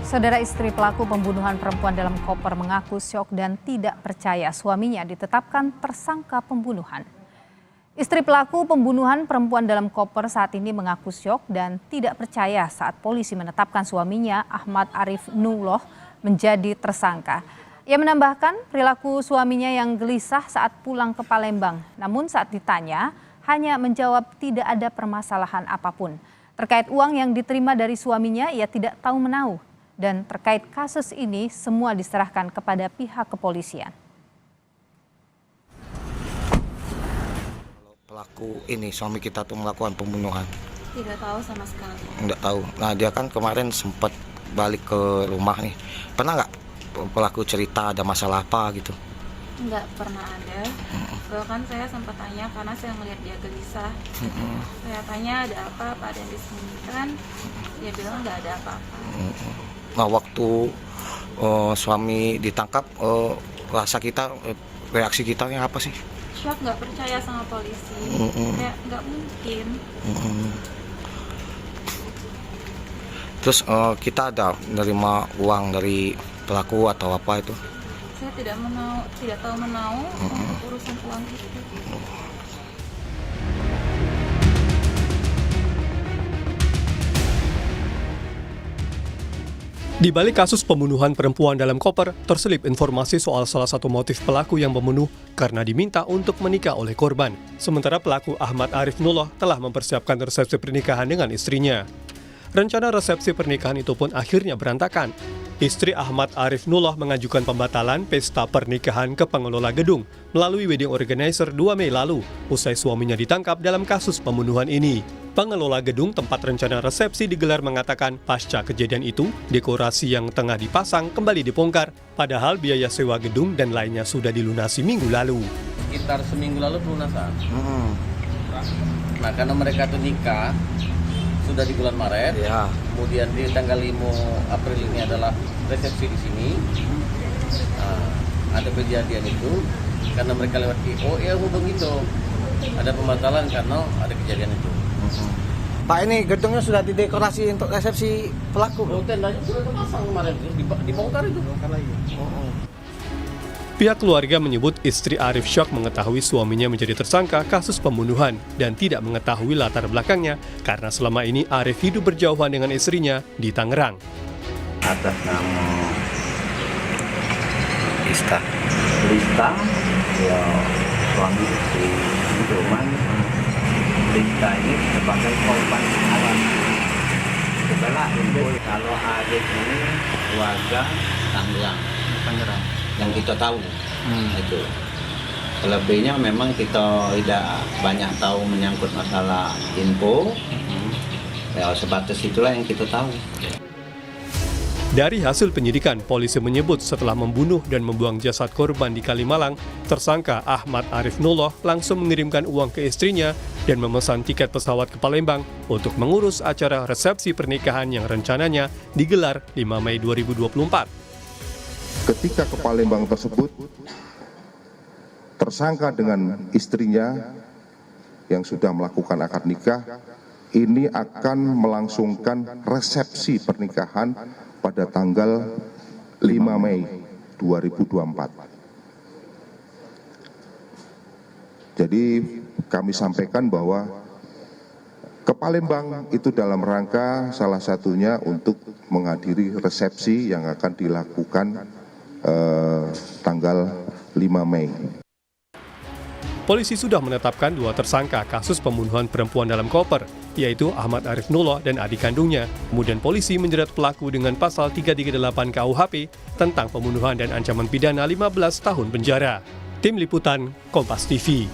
Saudara istri pelaku pembunuhan perempuan dalam koper mengaku syok dan tidak percaya suaminya ditetapkan tersangka pembunuhan. Istri pelaku pembunuhan perempuan dalam koper saat ini mengaku syok dan tidak percaya saat polisi menetapkan suaminya Ahmad Arif Nuloh menjadi tersangka. Ia menambahkan perilaku suaminya yang gelisah saat pulang ke Palembang. Namun saat ditanya hanya menjawab tidak ada permasalahan apapun. Terkait uang yang diterima dari suaminya ia tidak tahu menahu. Dan terkait kasus ini semua diserahkan kepada pihak kepolisian. Pelaku ini suami kita tuh melakukan pembunuhan. Tidak tahu sama sekali. Nggak tahu. Nah dia kan kemarin sempat balik ke rumah nih. Pernah nggak pelaku cerita ada masalah apa gitu? Nggak pernah ada. Bahkan saya sempat tanya karena saya melihat dia gelisah. Saya tanya ada apa ada yang disembunyikan. Dia bilang nggak ada apa-apa. Nah waktu suami ditangkap reaksi kita apa sih? Syok, nggak percaya sama polisi. Kayak nggak mungkin. Terus kita ada menerima uang dari pelaku atau apa itu? Saya tidak tahu menahu untuk urusan uang itu. Di balik kasus pembunuhan perempuan dalam koper, terselip informasi soal salah satu motif pelaku yang membunuh karena diminta untuk menikah oleh korban. Sementara pelaku Ahmad Arif Nuloh telah mempersiapkan resepsi pernikahan dengan istrinya. Rencana resepsi pernikahan itu pun akhirnya berantakan. Istri Ahmad Arif Nuloh mengajukan pembatalan pesta pernikahan ke pengelola gedung melalui wedding organizer 2 Mei lalu, usai suaminya ditangkap dalam kasus pembunuhan ini. Pengelola gedung tempat rencana resepsi digelar mengatakan pasca kejadian itu, dekorasi yang tengah dipasang kembali dibongkar, padahal biaya sewa gedung dan lainnya sudah dilunasi minggu lalu. Sekitar seminggu lalu pelunasan. Nah, karena mereka tuh nikah sudah di bulan Maret, kemudian di tanggal 5 April ini adalah resepsi di sini. Nah, ada kejadian itu karena mereka lewat PO, ya hubung itu ada pembatalan karena ada kejadian itu. Pak, ini gedungnya sudah didekorasi untuk resepsi pelaku. Tendanya sudah terpasang kemarin, dibongkar itu. Pihak keluarga menyebut istri Arif syok mengetahui suaminya menjadi tersangka kasus pembunuhan dan tidak mengetahui latar belakangnya karena selama ini Arif hidup berjauhan dengan istrinya di Tangerang. Atas nama Lista, ya suami istri cuman Lista ini sebagai korban awal. Setelah itu kalau Arif ini warga Tangerang yang kita tahu itu lebihnya memang kita tidak banyak tahu menyangkut masalah info, ya sebatas itulah yang kita tahu. Dari hasil penyidikan, polisi menyebut setelah membunuh dan membuang jasad korban di Kalimalang, tersangka Ahmad Arif Nuloh langsung mengirimkan uang ke istrinya dan memesan tiket pesawat ke Palembang untuk mengurus acara resepsi pernikahan yang rencananya digelar 5 Mei 2024. Ketika ke Palembang tersebut, tersangka dengan istrinya yang sudah melakukan akad nikah ini akan melangsungkan resepsi pernikahan pada tanggal 5 Mei 2024. Jadi kami sampaikan bahwa ke Palembang itu dalam rangka salah satunya untuk menghadiri resepsi yang akan dilakukan tanggal 5 Mei. Polisi sudah menetapkan 2 tersangka kasus pembunuhan perempuan dalam koper, yaitu Ahmad Arif Nuloh dan adik kandungnya. Kemudian polisi menjerat pelaku dengan pasal 338 KUHP tentang pembunuhan dan ancaman pidana 15 tahun penjara. Tim Liputan, Kompas TV.